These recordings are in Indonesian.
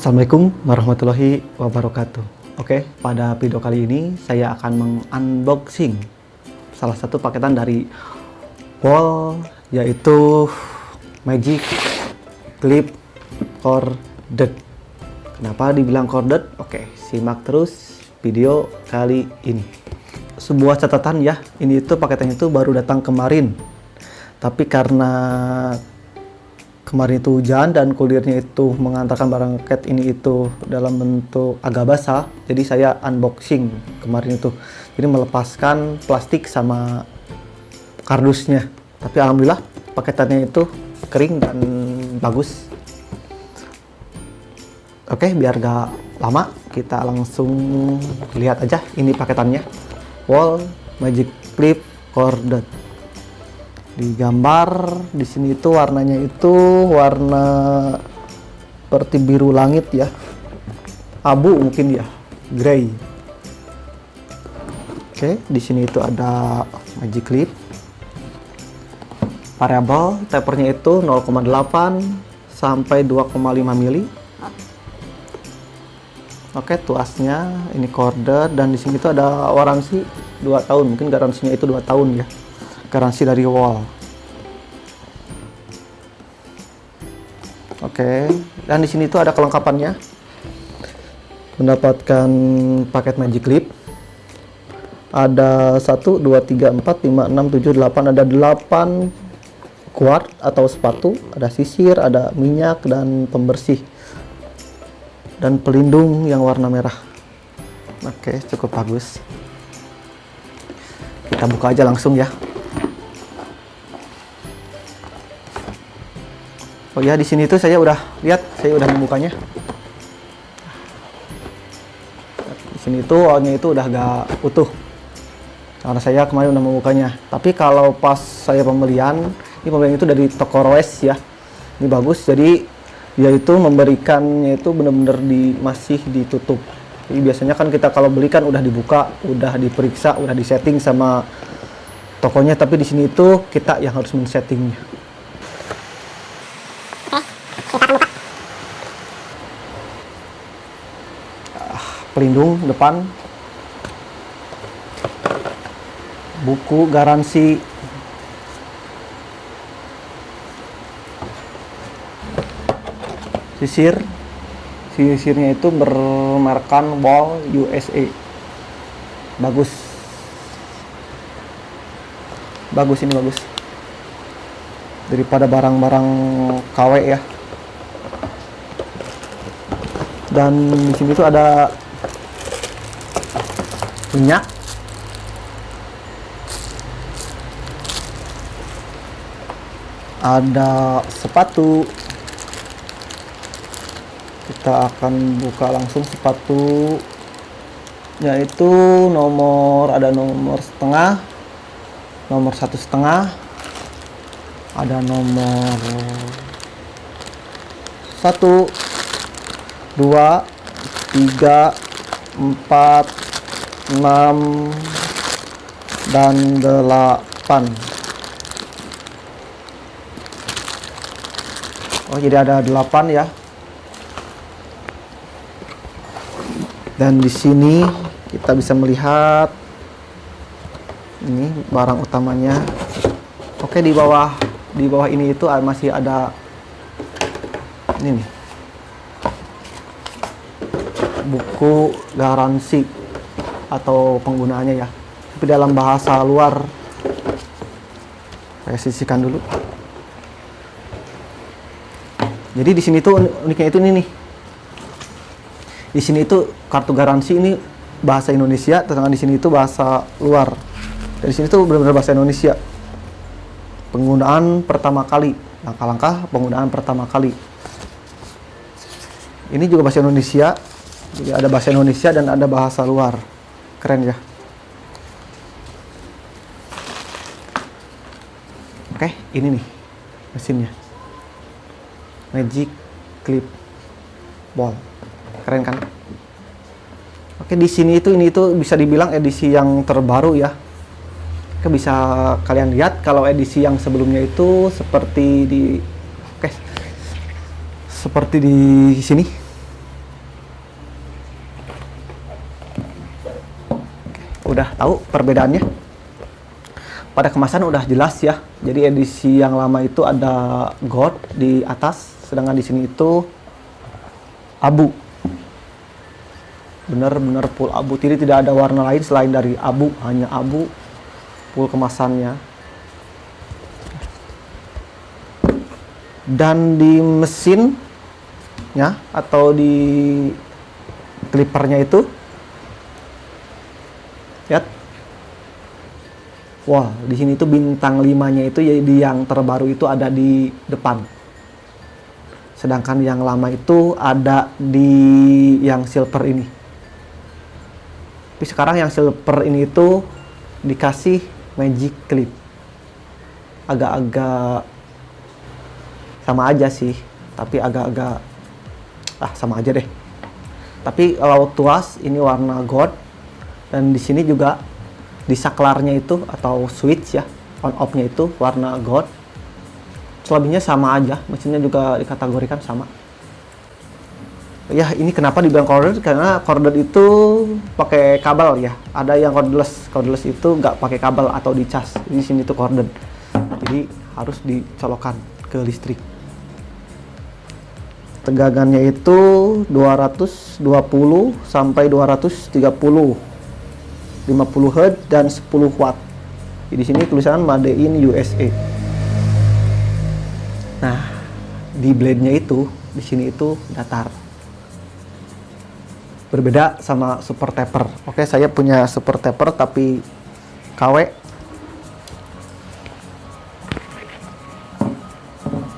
Assalamualaikum warahmatullahi wabarakatuh. Oke, pada video kali ini saya akan mengunboxing salah satu paketan dari Wall, yaitu Magic Clip Corded. Kenapa dibilang corded? Oke, simak terus video kali ini. Sebuah catatan ya, ini itu paketan itu baru datang kemarin. Tapi karena kemarin itu hujan dan kulirnya itu mengantarkan barang paket ini itu dalam bentuk agak basah, jadi saya unboxing kemarin itu. Jadi melepaskan plastik sama kardusnya. Tapi alhamdulillah paketannya itu kering dan bagus. Oke, biar gak lama kita langsung lihat aja ini paketannya. Wall Magic Clip Corded. Di gambar di sini itu warnanya itu warna seperti biru langit ya, abu mungkin ya, grey. Oke, di sini itu ada Magic Clip, variabel tapernya itu 0,8 sampai 2,5 mili. Oke, tuasnya ini corded dan di sini itu ada waransi 2 tahun, mungkin garansinya itu 2 tahun ya. Garansi dari Wall. Oke, dan di sini tuh ada kelengkapannya. Mendapatkan paket Magic Clip. Ada 1 2 3 4 5 6 7 8, ada 8 quart atau sepatu, ada sisir, ada minyak dan pembersih. Dan pelindung yang warna merah. Oke, cukup bagus. Kita buka aja langsung ya. Oh ya, di sini tuh saya udah lihat, saya udah membukanya. Di sini tuh wallnya itu udah agak utuh, karena saya kemarin udah membukanya. Tapi kalau pas saya pembelian, ini pembelian itu dari toko Roes ya. Ini bagus, jadi dia itu memberikannya itu bener-bener masih ditutup. Jadi biasanya kan kita kalau beli kan udah dibuka, udah diperiksa, udah disetting sama tokonya. Tapi di sini itu kita yang harus men-settingnya. Pelindung depan, buku garansi, sisirnya itu bermerkan Wall USA. Bagus ini, bagus daripada barang-barang KW ya. Dan di sini tuh ada minyak, ada sepatu. Kita akan buka langsung sepatu, yaitu ada nomor setengah, nomor 1,5, ada nomor 1 2 3 4 6 dan 8. Oh, jadi ada 8 ya. Dan di sini kita bisa melihat ini barang utamanya. Oke, di bawah ini itu masih ada ini nih, buku garansi atau penggunaannya ya, tapi dalam bahasa luar. Saya sisihkan dulu. Jadi di sini tuh uniknya itu ini nih. Di sini itu kartu garansi ini bahasa Indonesia, sedangkan di sini itu bahasa luar. Dan di sini tuh benar-benar bahasa Indonesia. Penggunaan pertama kali, langkah-langkah penggunaan pertama kali. Ini juga bahasa Indonesia. Jadi ada bahasa Indonesia dan ada bahasa luar. Keren ya. Oke, ini nih mesinnya. Magic Clip Wall. Keren kan? Oke, di sini itu ini tuh bisa dibilang edisi yang terbaru ya. Oke, bisa kalian lihat kalau edisi yang sebelumnya itu seperti di seperti di sini. udah tahu perbedaannya. Pada kemasan udah jelas ya. Jadi edisi yang lama itu ada gold di atas, sedangkan di sini itu abu. Bener-bener full abu. Jadi tidak ada warna lain selain dari abu, hanya abu full kemasannya. Dan di mesinnya atau di clippernya itu, lihat. Wah, di sini tuh bintang 5-nya itu jadi yang terbaru itu ada di depan. Sedangkan yang lama itu ada di yang silver ini. Tapi sekarang yang silver ini itu dikasih magic clip. Agak-agak sama aja sih, tapi agak-agak sama aja deh. Tapi kalau tuas ini warna gold, dan di sini juga di saklarnya itu atau switch ya, on off-nya itu warna gold. Selebihnya sama aja, mesinnya juga dikategorikan sama. Ya, ini kenapa dibilang corded? Karena corded itu pakai kabel ya. Ada yang cordeless. Cordeless itu nggak pakai kabel atau dicas. Di sini tuh corded. Jadi harus dicolokkan ke listrik. Tegangannya itu 220 sampai 230. 50 Hz dan 10 Watt. Di sini tulisan Made in USA. Nah, di blade-nya itu di sini itu datar. Berbeda sama super taper. Oke, saya punya super taper tapi KW.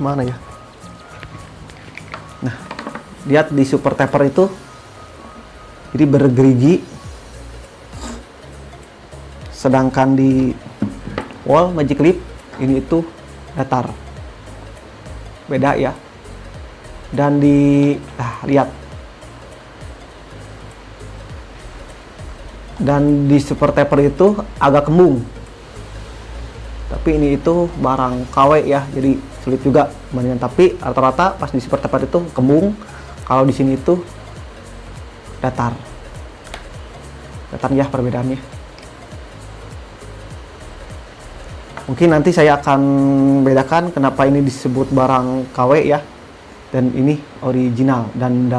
Mana ya? Nah, lihat di super taper itu jadi bergerigi. Sedangkan di wall magic clip ini itu datar. Beda ya. Dan di lihat. Dan di super taper itu agak kembung. Tapi ini itu barang KW ya, jadi sulit juga bandingkan. Tapi rata-rata pas di super taper itu kembung. Kalau di sini itu datar. Datar ya perbedaannya. Mungkin nanti saya akan bedakan kenapa ini disebut barang KW ya, dan ini original. Dan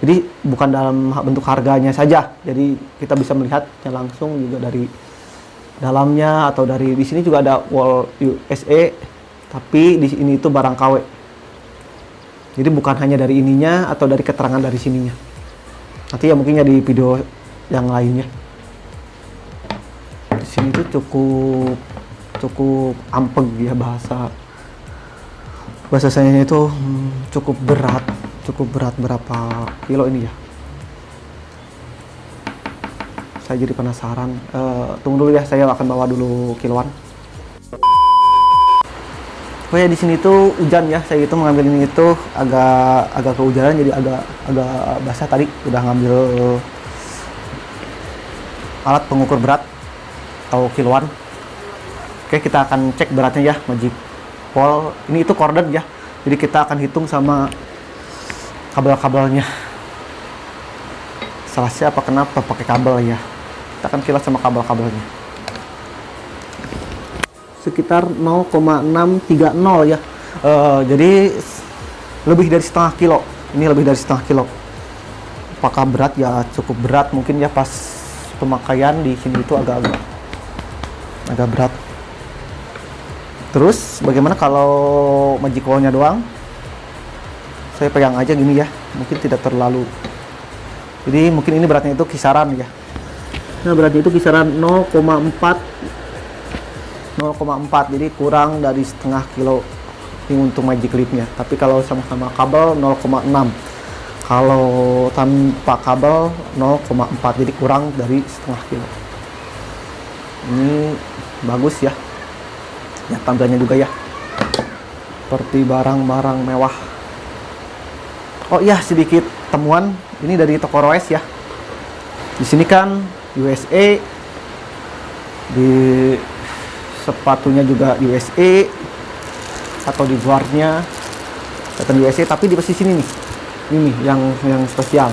jadi bukan dalam bentuk harganya saja, jadi kita bisa melihatnya langsung juga dari dalamnya, atau dari di sini juga ada wall USA, tapi di sini itu barang KW. Jadi bukan hanya dari ininya atau dari keterangan dari sininya. Nanti ya mungkin ya di video yang lainnya. Di sini tuh cukup ampeg ya, bahasa saya itu cukup berat berapa kilo ini ya. Saya jadi penasaran. Tunggu dulu ya, saya akan bawa dulu kiloan. Oh ya, di sini tuh hujan ya, saya itu mengambil ini itu agak kehujanan, jadi agak basah tadi. Udah ngambil alat pengukur berat atau kiloan. Oke, kita akan cek beratnya ya, magic wall. Ini itu corded ya, jadi kita akan hitung sama kabel-kabelnya. Salah siapa kenapa pakai kabel ya? Kita akan kilas sama kabel-kabelnya. Sekitar 0,630 ya. Jadi lebih dari setengah kilo. Ini lebih dari setengah kilo. Apakah berat? Ya cukup berat mungkin ya, pas pemakaian di sini itu agak berat. Terus bagaimana kalau magic wall-nya doang? Saya pegang aja gini ya, mungkin tidak terlalu. Jadi mungkin ini beratnya itu kisaran ya. Nah, beratnya itu kisaran 0,4, jadi kurang dari setengah kilo ini untuk magic clip-nya. Tapi kalau sama-sama kabel 0,6. Kalau tanpa kabel 0,4, jadi kurang dari setengah kilo. Ini bagus ya. Ya, tampilannya juga ya, seperti barang-barang mewah. Oh iya, sedikit temuan ini dari toko Roes ya. Di sini kan USA, di sepatunya juga USA, atau di guardnya kelihatan USA, tapi di posisi sini nih, ini yang spesial.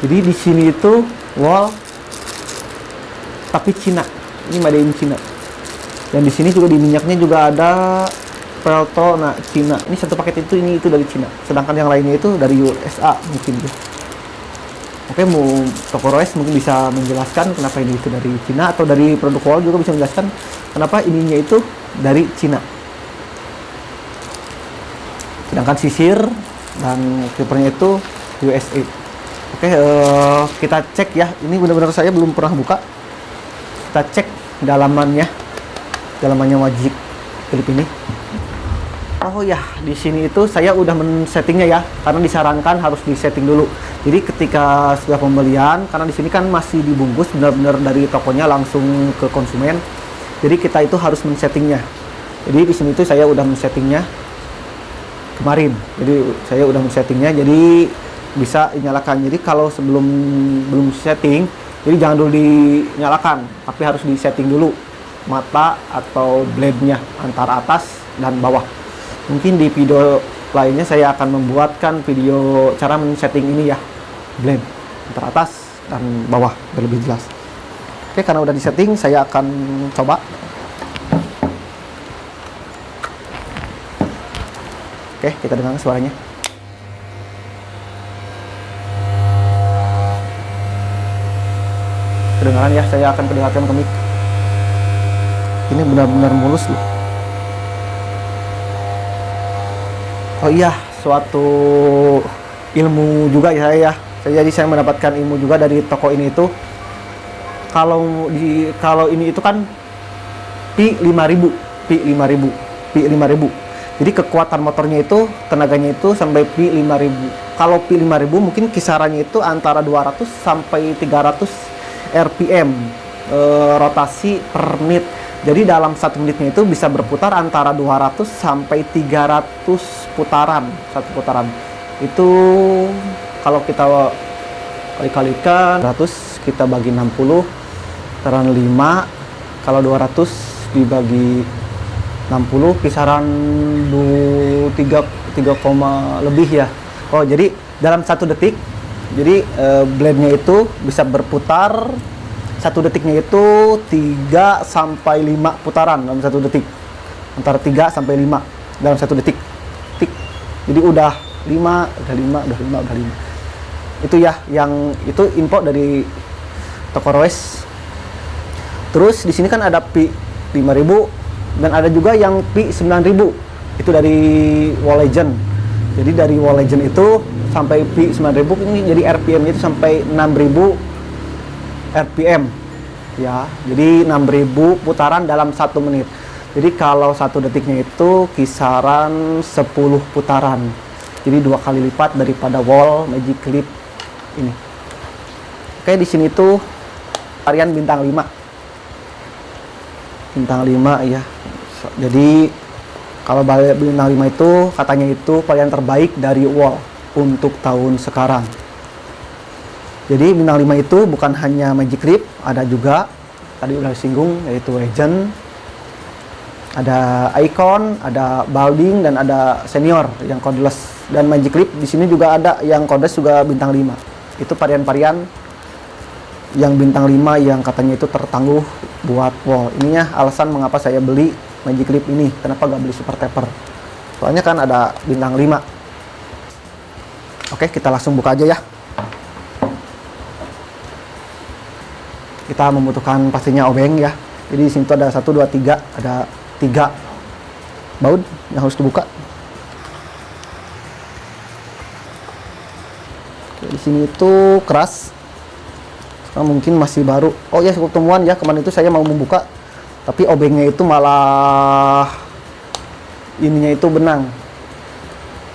Jadi di sini itu wall tapi Cina. Ini made in Cina. Dan di sini juga di minyaknya juga ada Peltona Cina. Ini satu paket itu dari Cina. Sedangkan yang lainnya itu dari USA mungkin ya. Oke, mau Toko Royce mungkin bisa menjelaskan kenapa ini itu dari Cina, atau dari produk Wall juga bisa menjelaskan kenapa ininya itu dari Cina. Sedangkan sisir dan clippernya itu USA. Oke, kita cek ya. Ini benar-benar saya belum pernah buka. Kita cek dalamannya wajik clip ini. Oh ya, di sini itu saya udah men-settingnya ya, karena disarankan harus di-setting dulu. Jadi ketika sudah pembelian, karena di sini kan masih dibungkus benar-benar dari tokonya langsung ke konsumen. Jadi kita itu harus men-settingnya. Jadi di sini itu saya udah men-settingnya kemarin. Jadi saya udah men-settingnya, jadi bisa dinyalakan. Jadi kalau belum setting, jadi jangan dulu dinyalakan, tapi harus di-setting dulu mata atau blade-nya antara atas dan bawah. Mungkin di video lainnya saya akan membuatkan video cara men-setting ini ya, blade antara atas dan bawah biar lebih jelas. Oke, karena udah di-setting, saya akan coba. Oke, kita dengar suaranya. Kedengaran ya, saya akan perdengarkan ke mic. Ini benar-benar mulus loh. Oh iya, suatu ilmu juga ya saya. Jadi saya mendapatkan ilmu juga dari toko ini itu. Kalau ini itu kan Pi 5000. Jadi kekuatan motornya itu, tenaganya itu sampai Pi 5000. Kalau Pi 5000 mungkin kisarannya itu antara 200 sampai 300 RPM rotasi per menit. Jadi dalam 1 menitnya itu bisa berputar antara 200 sampai 300 putaran, satu putaran. Itu kalau kita kali-kalikan 100 kita bagi 60 putaran 5, kalau 200 dibagi 60 kisaran 3 lebih ya. Oh, jadi dalam 1 detik, jadi blade-nya itu bisa berputar 1 detiknya itu 3 sampai 5 putaran dalam 1 detik. Antara 3 sampai 5 dalam 1 detik. Jadi udah 5. Itu ya, yang itu info dari Toko Royce. Terus di sini kan ada Pi 5000 dan ada juga yang Pi 9000. Itu dari Wall Legend. Jadi dari Wall Legend itu sampai Pi 9000 ini jadi RPM-nya itu sampai 6000 RPM ya, jadi 6000 putaran dalam 1 menit. Jadi kalau 1 detiknya itu kisaran 10 putaran, jadi 2 kali lipat daripada Wall Magic Clip ini. Oke, di sini tuh varian bintang 5 ya. Jadi kalau bintang 5 itu katanya itu varian terbaik dari Wall untuk tahun sekarang. Jadi bintang 5 itu bukan hanya Magic Clip, ada juga tadi udah disinggung yaitu Legend, ada Icon, ada Balding, dan ada Senior yang codeless. Dan Magic Clip di sini juga ada yang codeless juga bintang 5. Itu varian-varian yang bintang 5 yang katanya itu tertangguh buat Wall. Ininya alasan mengapa saya beli Magic Clip ini. Kenapa gak beli Super Taper? Soalnya kan ada bintang 5. Oke, kita langsung buka aja ya. Kita membutuhkan pastinya obeng ya. Jadi di sini tuh ada 1, 2, 3, ada 3 baut yang harus dibuka. Oke, di sini itu keras. Sekarang mungkin masih baru. Oh ya, cukup temuan ya. Kemarin itu saya mau membuka, tapi obengnya itu malah ininya itu benang.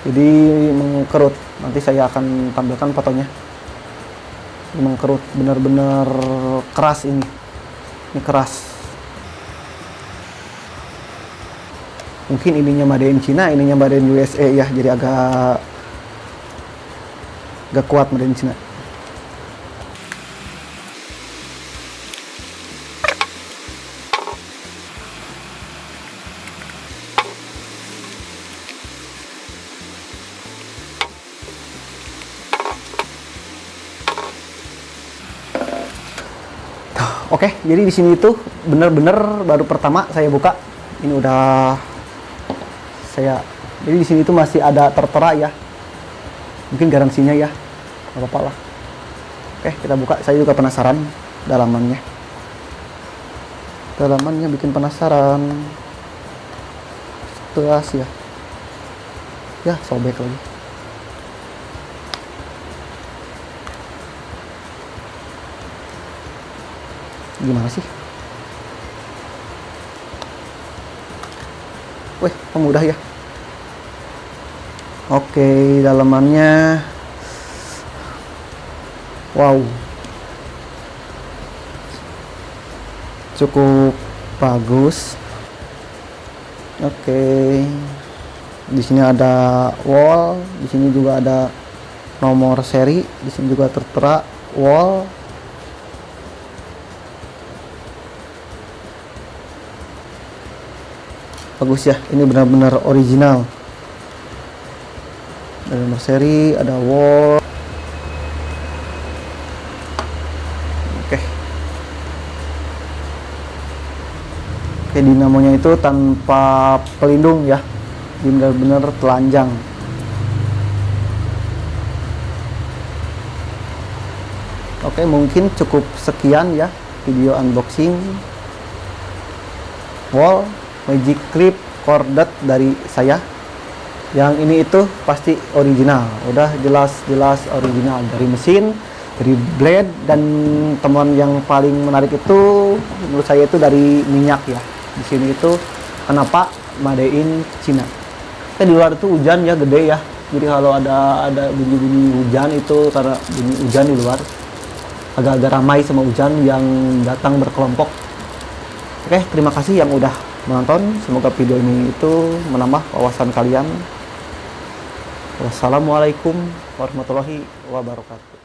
Jadi mengkerut. Nanti saya akan tampilkan fotonya. Mengkerut, benar-benar keras ini keras. Mungkin ininya made in China, ininya made in USA ya, jadi agak kuat made in China. Oke, jadi di sini itu bener-bener baru pertama saya buka. Ini udah saya. Jadi di sini itu masih ada tertera ya. Mungkin garansinya ya, nggak apa-apa lah. Oke, kita buka. Saya juga penasaran dalamannya. Dalamannya bikin penasaran. Teras ya. Ya, sobek lagi. Gimana sih? Wih, mudah ya. Oke, dalamannya wow, cukup bagus. Oke, di sini ada wall, di sini juga ada nomor seri, di sini juga tertera wall. Bagus ya, ini benar-benar original. Ada nomor seri, ada wall. Oke. Oke, dinamonya itu tanpa pelindung ya. Benar-benar telanjang. Oke, mungkin cukup sekian ya video unboxing wall Magic Clip Corded dari saya. Yang ini itu pasti original, udah jelas original dari mesin, dari blade, dan temuan yang paling menarik itu menurut saya itu dari minyak ya. Di sini itu kenapa made in China. Di luar itu hujan ya, gede ya. Jadi kalau ada bunyi-bunyi hujan itu karena bunyi hujan di luar. Agak-agak ramai sama hujan yang datang berkelompok. Oke, terima kasih yang udah menonton. Semoga video ini itu menambah wawasan kalian. Wassalamualaikum warahmatullahi wabarakatuh.